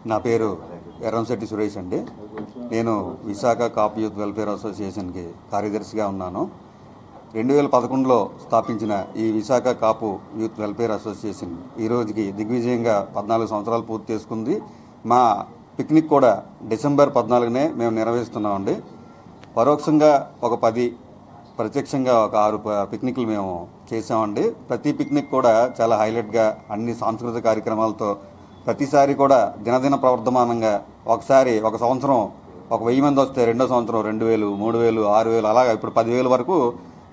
నా పేరు ఎర్రంశెట్టి సురేష్ అండి. నేను విశాఖ కాపు యూత్ వెల్ఫేర్ అసోసియేషన్కి కార్యదర్శిగా ఉన్నాను. 2011లో స్థాపించిన ఈ విశాఖ కాపు యూత్ వెల్ఫేర్ అసోసియేషన్ ఈ రోజుకి దిగ్విజయంగా 14 సంవత్సరాలు పూర్తి చేసుకుంది. మా పిక్నిక్ కూడా డిసెంబర్ 14నే మేము నిర్వహిస్తున్నామండి. పరోక్షంగా ఒక 10, ప్రత్యక్షంగా ఒక 6 పిక్నిక్లు మేము చేసామండి. ప్రతి పిక్నిక్ కూడా చాలా హైలైట్గా అన్ని సాంస్కృతిక కార్యక్రమాలతో ప్రతిసారి కూడా దినదిన ప్రవర్ధమానంగా ఒకసారి ఒక సంవత్సరం ఒక 1000 మంది వస్తే రెండో సంవత్సరం 2000, 3000, 6000 అలాగా ఇప్పుడు 10,000 వరకు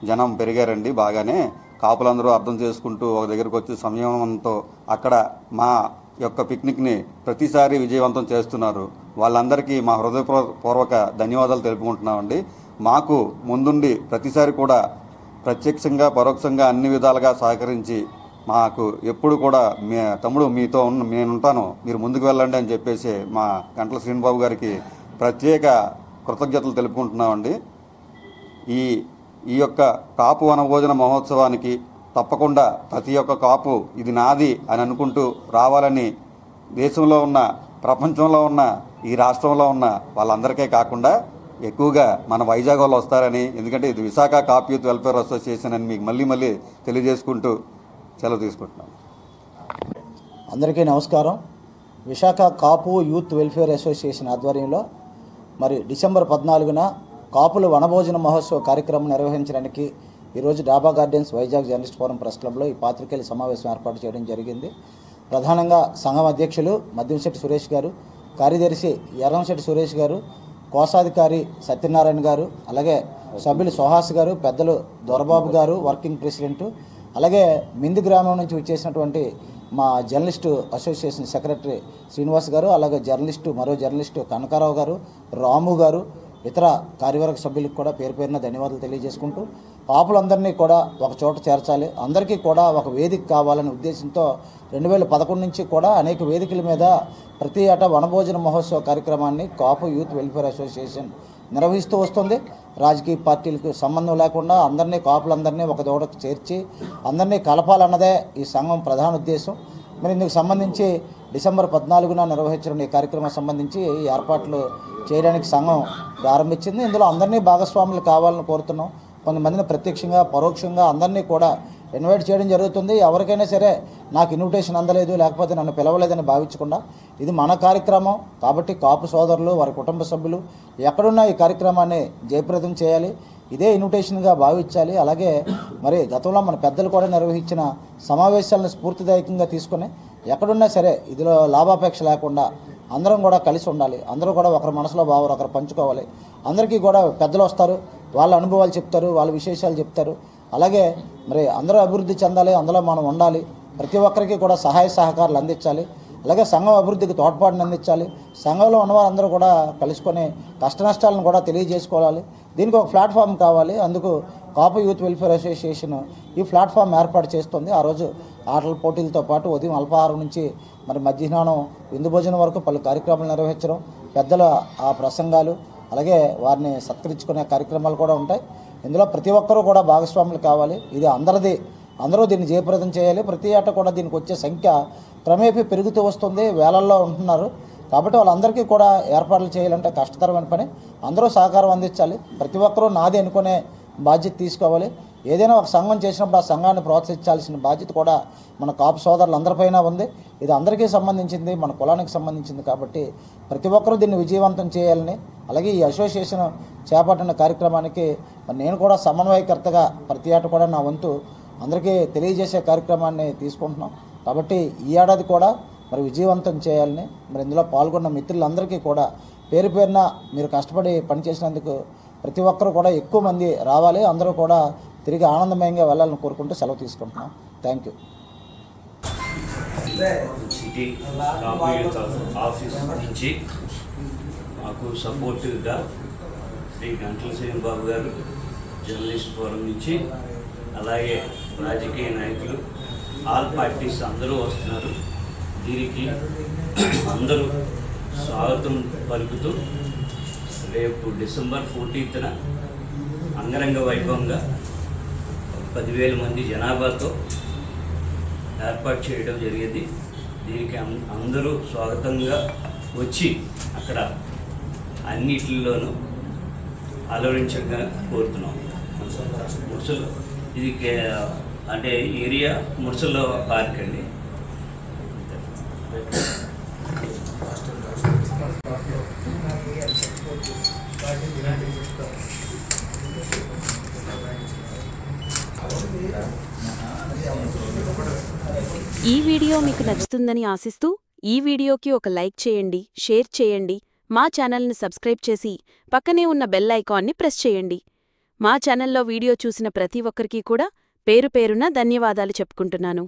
జనం పెరిగారండి. బాగానే కాపులందరూ అర్థం చేసుకుంటూ ఒక దగ్గరకు వచ్చి సంయమనంతో అక్కడ మా యొక్క పిక్నిక్ని ప్రతిసారి విజయవంతం చేస్తున్నారు. వాళ్ళందరికీ మా హృదయపూర్వక ధన్యవాదాలు తెలుపుకుంటున్నామండి. మాకు ముందుండి ప్రతిసారి కూడా ప్రత్యక్షంగా పరోక్షంగా అన్ని విధాలుగా సహకరించి మాకు ఎప్పుడు కూడా తమ్ముడు మీతో నేనుంటాను, మీరు ముందుకు వెళ్ళండి అని చెప్పేసి మా గంటల శ్రీనిబాబు గారికి ప్రత్యేక కృతజ్ఞతలు తెలుపుకుంటున్నామండి. ఈ యొక్క కాపు వనభోజన మహోత్సవానికి తప్పకుండా ప్రతి ఒక్క కాపు ఇది నాది అని అనుకుంటూ రావాలని దేశంలో ఉన్న, ప్రపంచంలో ఉన్న, ఈ రాష్ట్రంలో ఉన్న వాళ్ళందరికీ కాకుండా ఎక్కువగా మన వైజాగ్ వాళ్ళు వస్తారని, ఎందుకంటే ఇది విశాఖ కాపు యూత్ వెల్ఫేర్ అసోసియేషన్ అని మీకు మళ్ళీ తెలియజేసుకుంటూ సెలవు తీసుకుంటున్నాను. అందరికీ నమస్కారం. విశాఖ కాపు యూత్ వెల్ఫేర్ అసోసియేషన్ ఆధ్వర్యంలో మరి డిసెంబర్ 14న కాపుల వనభోజన మహోత్సవ కార్యక్రమం నిర్వహించడానికి ఈరోజు డాబా gardens Vizag journalist forum press క్లబ్లో ఈ పాత్రికేయుల సమావేశం ఏర్పాటు చేయడం జరిగింది. ప్రధానంగా సంఘం అధ్యక్షులు మద్యంశెట్టి సురేష్ గారు, కార్యదర్శి ఎర్రంశెట్టి సురేష్ గారు, కోశాధికారి సత్యనారాయణ గారు, అలాగే సభ్యులు సుహాస్ గారు, పెద్దలు దొరబాబు గారు, వర్కింగ్ ప్రెసిడెంట్, అలాగే మిందు గ్రామం నుంచి వచ్చేసినటువంటి మా జర్నలిస్టు అసోసియేషన్ సెక్రటరీ శ్రీనివాస్ గారు, అలాగే మరో జర్నలిస్టు కనకారావు గారు, రాము గారు, ఇతర కార్యవర్గ సభ్యులకు కూడా పేరు పేరున ధన్యవాదాలు తెలియజేసుకుంటూ కాపులందరినీ కూడా ఒక చోట చేర్చాలి, అందరికీ కూడా ఒక వేదిక కావాలనే ఉద్దేశంతో 2011 నుంచి కూడా అనేక వేదికల మీద ప్రతి ఏటా వనభోజన మహోత్సవ కార్యక్రమాన్ని కాపు యూత్ వెల్ఫేర్ అసోసియేషన్ నిర్వహిస్తూ వస్తుంది. రాజకీయ పార్టీలకు సంబంధం లేకుండా కాపులందరినీ ఒక చోట చేర్చి అందరినీ కలపాలన్నదే ఈ సంఘం ప్రధాన ఉద్దేశం. మరి ఇందుకు సంబంధించి డిసెంబర్ 14న నిర్వహించిన ఈ కార్యక్రమం సంబంధించి ఈ ఏర్పాట్లు చేయడానికి సంఘం ప్రారంభించింది. ఇందులో అందరినీ భాగస్వాములు కావాలని కోరుతున్నాం. కొంతమందిని ప్రత్యక్షంగా పరోక్షంగా అందరినీ కూడా ఇన్వైట్ చేయడం జరుగుతుంది. ఎవరికైనా సరే నాకు ఇన్విటేషన్ అందలేదు, లేకపోతే నన్ను పిలవలేదని భావించకుండా ఇది మన కార్యక్రమం కాబట్టి కాపు సోదరులు, వారి కుటుంబ సభ్యులు ఎక్కడున్నా ఈ కార్యక్రమాన్ని జయప్రదం చేయాలి, ఇదే ఇన్విటేషన్గా భావించాలి. అలాగే మరి గతంలో మన పెద్దలు కూడా నిర్వహించిన సమావేశాలను స్ఫూర్తిదాయకంగా తీసుకొని ఎక్కడున్నా సరే ఇదిలో లాభాపేక్ష లేకుండా అందరం కూడా కలిసి ఉండాలి. అందరూ కూడా ఒకరి మనసులో భావాలు ఒకరు పంచుకోవాలి. అందరికీ కూడా పెద్దలు వస్తారు, వాళ్ళ అనుభవాలు చెప్తారు, వాళ్ళ విశేషాలు చెప్తారు. అలాగే మరి అందరూ అభివృద్ధి చెందాలి, అందులో మనం ఉండాలి, ప్రతి ఒక్కరికి కూడా సహాయ సహకారాలు అందించాలి. అలాగే సంఘం అభివృద్ధికి తోడ్పాటును అందించాలి. సంఘంలో ఉన్నవారందరూ కూడా కలుసుకొని కష్ట నష్టాలను కూడా తెలియజేసుకోవాలి. దీనికి ఒక ప్లాట్ఫామ్ కావాలి. అందుకు కాపు యూత్ వెల్ఫేర్ అసోసియేషన్ ఈ ప్లాట్ఫామ్ ఏర్పాటు చేస్తుంది. ఆ రోజు ఆటల పోటీలతో పాటు ఉదయం అల్పాహారం నుంచి మరి మధ్యాహ్నం విందు భోజనం వరకు పలు కార్యక్రమాలు నిర్వహించడం, పెద్దల ఆ ప్రసంగాలు, అలాగే వారిని సత్కరించుకునే కార్యక్రమాలు కూడా ఉంటాయి. ఇందులో ప్రతి ఒక్కరూ కూడా భాగస్వాములు కావాలి. ఇది అందరిది, అందరూ దీన్ని జయప్రదం చేయాలి. ప్రతి ఏటా కూడా దీనికి వచ్చే సంఖ్య క్రమేపీ పెరుగుతూ వస్తుంది, వేలల్లో ఉంటున్నారు. కాబట్టి వాళ్ళందరికీ కూడా ఏర్పాట్లు చేయాలంటే కష్టతరమైన పని. అందరూ సహకారం అందించాలి. ప్రతి ఒక్కరూ నాది అనుకునే బాధ్యత తీసుకోవాలి. ఏదైనా ఒక సంఘం చేసినప్పుడు ఆ సంఘాన్ని ప్రోత్సహించాల్సిన బాధ్యత కూడా మన కాపు సోదరులందరిపైన ఉంది. ఇది అందరికీ సంబంధించింది, మన కులానికి సంబంధించింది. కాబట్టి ప్రతి ఒక్కరూ దీన్ని విజయవంతం చేయాలని, అలాగే ఈ అసోసియేషన్ చేపట్టిన కార్యక్రమానికి నేను కూడా సమన్వయకర్తగా ప్రతి ఏటా కూడా నా వంతు అందరికీ తెలియజేసే కార్యక్రమాన్ని తీసుకుంటున్నాం. కాబట్టి ఈ ఏడాది కూడా మరి విజయవంతం చేయాలని, మరి ఇందులో పాల్గొన్న మిత్రులందరికీ కూడా పేరు పేరున మీరు కష్టపడి పనిచేసినందుకు ప్రతి ఒక్కరూ కూడా ఎక్కువ మంది రావాలి, అందరూ కూడా తిరిగి ఆనందమయంగా వెళ్ళాలని కోరుకుంటూ సెలవు తీసుకుంటున్నాం. Thank you. City Kapu youth office నుంచి మాకు సపోర్టివ్గా శ్రీ గంటల శ్రీనిబాబు గారు జర్నలిస్ట్ ఫోరం నుంచి, అలాగే రాజకీయ నాయకులు, ఆల్ పార్టీస్ అందరూ వస్తున్నారు. దీనికి అందరూ స్వాగతం పలుకుతూ రేపు డిసెంబర్ 14న అంగరంగ వైభవంగా 10,000 మంది జనాభాతో ఏర్పాటు చేయడం జరిగింది. దీనికి అందరూ స్వాగతంగా వచ్చి అక్కడ అన్నిటిలోనూ అలవరించగా కోరుతున్నాం. ముర్సల్ ఇది అంటే ఏరియా ముర్సల్లో పార్క్ అండి. ఈ వీడియో మీకు నచ్చుతుందని ఆశిస్తూ ఈ వీడియోకి ఒక లైక్ చేయండి, షేర్ చేయండి, మా ఛానల్ని సబ్స్క్రైబ్ చేసి పక్కనే ఉన్న బెల్ ఐకాన్ని ప్రెస్ చేయండి. మా ఛానల్లో వీడియో చూసిన ప్రతి ఒక్కరికీ కూడా పేరు పేరున ధన్యవాదాలు చెప్పుకుంటున్నాను.